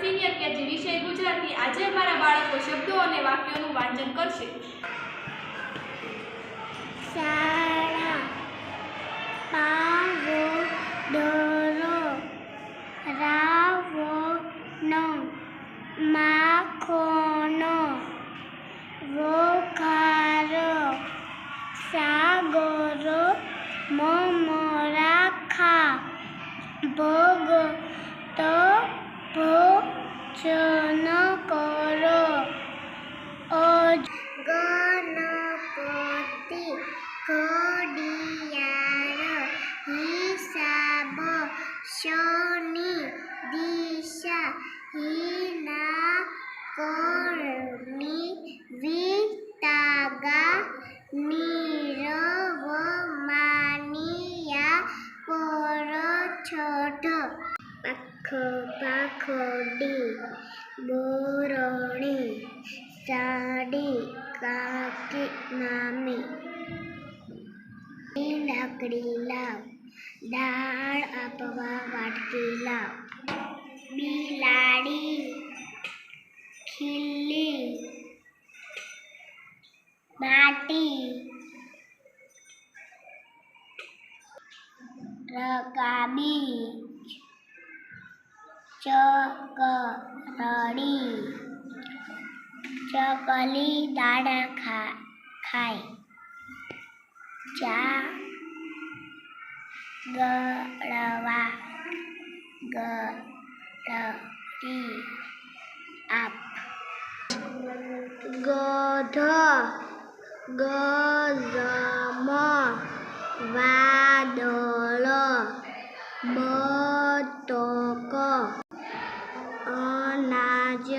Senior KG વિષય ગુજરાતી। આજે અમારા બાળકો શબ્દો અને વાક્યોનું વાંચન કરશે। શાળા, પાવડરો, રાવણો, માખણો, વઘારો, સાગરો, મમરાખા, ભગત ભોજન કરો, ગણપતિ ઘડિયાળ, હિસાબ શનિ દિશા, હિના કરણી વિતાગા, નીરવ માનિયા પરછટ, પાખડી બોરણી, સાડી કાકી મામી, લાકડી લાવ, દાળ આપવા વાટકી લાવ, બિલાડી ખીલી, માટી, રકાબી, ચકરડી, ચકલી દાણા ખાય, ગળવા ગળતી આપ, ગધ ગરમ, વાદળ બતક, અનાજ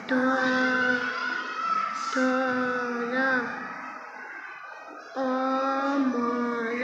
ધર, અમર,